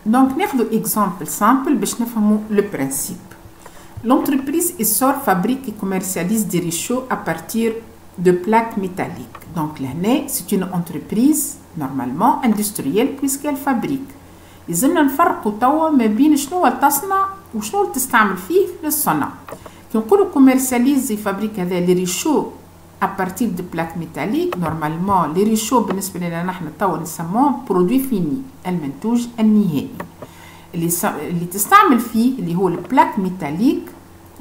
Donc ناخذ exemple simple باش نفهموا le principe. L'entreprise Essor fabrique et commercialise des richots à partir de plaques métalliques. Donc là, c'est une entreprise normalement industrielle puisqu'elle fabrique. لازمنا نفرقوا توا ما بين شنو تصنع وشنو تستعمل فيه للصنع. كي نقولوا commercialise fabrique هذا les richots à partir de plaques métalliques, normalement les richots بالنسبة لنا نحن توا نسموهم produit fini المنتوج النهائي. اللي تستعمل فيه اللي هو البلاك ميتاليك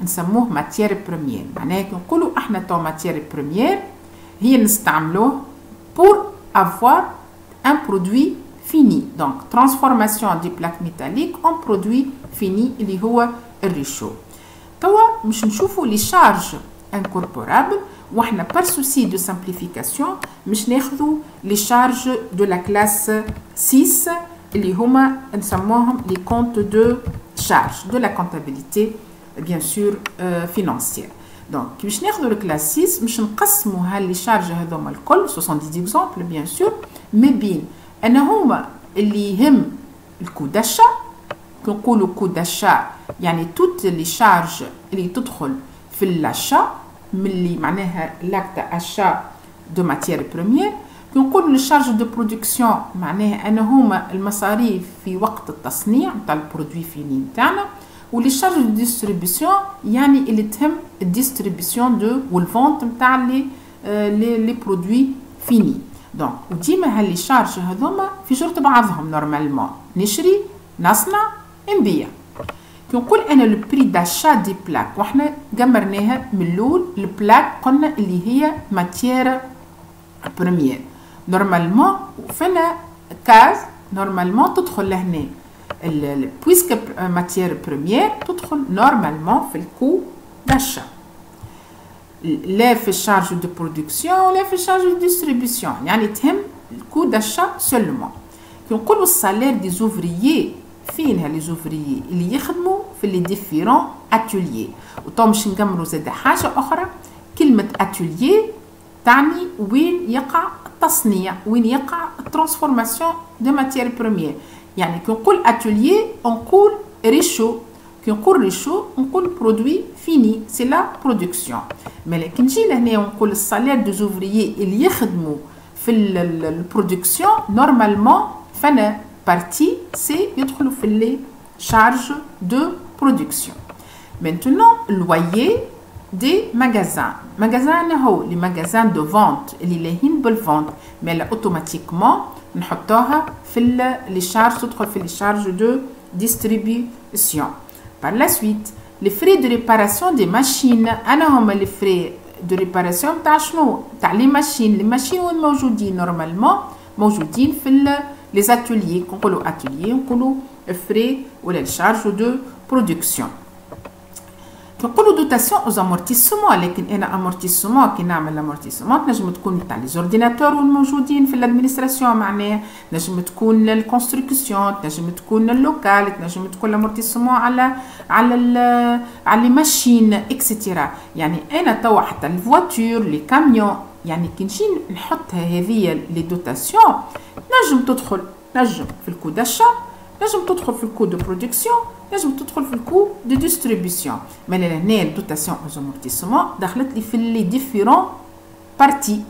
نسموه ماتيير بريمير. معناها كي نقولوا احنا تو ماتيير بريمير هي نستعملوه pour avoir un produit fini. Donc transformation des plaques métalliques en produit fini اللي هو الريشو. توا مش نشوفوا لي شارج incorporable واحنا par souci de simplification مش ناخذوا لي شارج de la classe 6 اللي هما نسموهم les comptes de charge de la comptabilité bien sûr financière. Donc باش ناخذوا الكلاس 6 مش نقسموا هاللي شارج هذوما الكل 70 اكزامبل bien sûr ما بين ان هما اللي يهم الكو داشا. كنقولوا كو داشا يعني توت لي شارج اللي تدخل في الاشا ملي معناها لاكت اشا دو ماتيير بريمير. كنقولوا لي شارج دو برودكسيون معناها ان هما المصاريف في وقت التصنيع نتاع البرودوي فيني نتاعنا. ولي شارج دو ديستريبيسيون يعني اللي تهم الديستريبيسيون دو والفونت نتاع لي برودوي فيني. دونك وديما هاللي شارج هذوما في جرة بعضهم نورمالمون نشري نصنع نبيع. كي نقول انا لو بري داشا دي بلاك وحنا قمرناها من الاول البلاك قلنا اللي هي ماتيير بريمير نورمالمون فينا كاز نورمالمون تدخل لهنا بويسك ماتيير بريمير تدخل نورمالمون في الكو داشا لا في الشارج دو برودكسيون ولا في الشارج دو ديستريبيسيون يعني تهم الكو داشا سولمون. كي نقولوا السالير دي زوفريي فين هاللي زوفريي اللي يخدموا في لي ديفيرون اتوليي. وطو باش نكملوا زاد حاجه اخرى كلمه اتوليي تعني وين يقع التصنيع وين يقع الترانسفورماسيون دو ماتيير بريمير. يعني كي نقول اتوليي نقول ريشو كي نقول ريشو نقول برودوي فيني سي لا برودكسيون. مي كي نجي لهنا ونقول السالير دو زوفريي اللي يخدموا في البرودكسيون نورمالمون فانا بارتي سي يدخلوا في لي شارج دو برودكسيون. maintenant loyer des magasins. Magasins هو les magasins de vente اللي لاهين بالفونت مي لا اوتوماتيكمون نحطوها في لي شارج تدخل في لي شارج دو ديستريبيسيون. par la suite les frais de réparation des machines انا هما les frais de réparation تاع شنو تاع لي ماشين وين موجودين نورمالمون موجودين في لي ateliers. كنقولوا atelier نقولوا frais ولا لي شارج دو برودكسيون. نقولوا دوتاسيون اوز امورتيسمون لكن انا امورتيسمون كي نعمل امورتيسمون تنجم تكون تاع لي زورديناتور الموجودين في الادمينستراسيون معناها تنجم تكون الكونستركسيون تنجم تكون اللوكال تنجم تكون الامورتيسمون على لي ماشين اكسيتيرا. يعني انا توا حتى الفواتور لي كاميون يعني كي نجي نحطها هذه لي دوتاسيون نجم تدخل نجم في الكو داشا نجم تدخل في الكو دو برودكسيون نجم تدخل في الكو دو ديستريبيسيون. مي هنا الدوتاسيون اوز امورتيسمون دخلت لي في لي ديفيرون بارتي.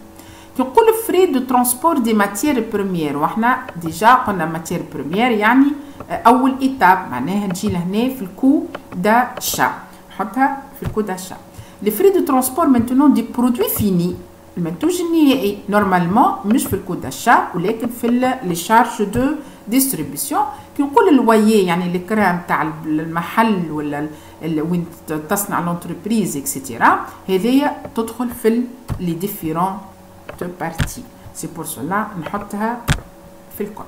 كي نقول فري دو ترونسبور دي ماتيير بريمير وحنا ديجا قلنا ماتيير بريمير يعني اول ايتاب معناها نجي لهنا في الكو داشا نحطها في الكو داشا. لي فري دو ترونسبور مانتونون دي برودوي فيني المنتوج النهائي نورمالمون مش في الكو داشا ولكن في لي شارج دو ديستريبيسيون. كي نقول اللويي يعني الكرام تاع المحل ولا وين تصنع لونتربريز اكسيتيرا هذيا تدخل في لي ديفيرون بارتي. سي بور سولا نحطها في الكل.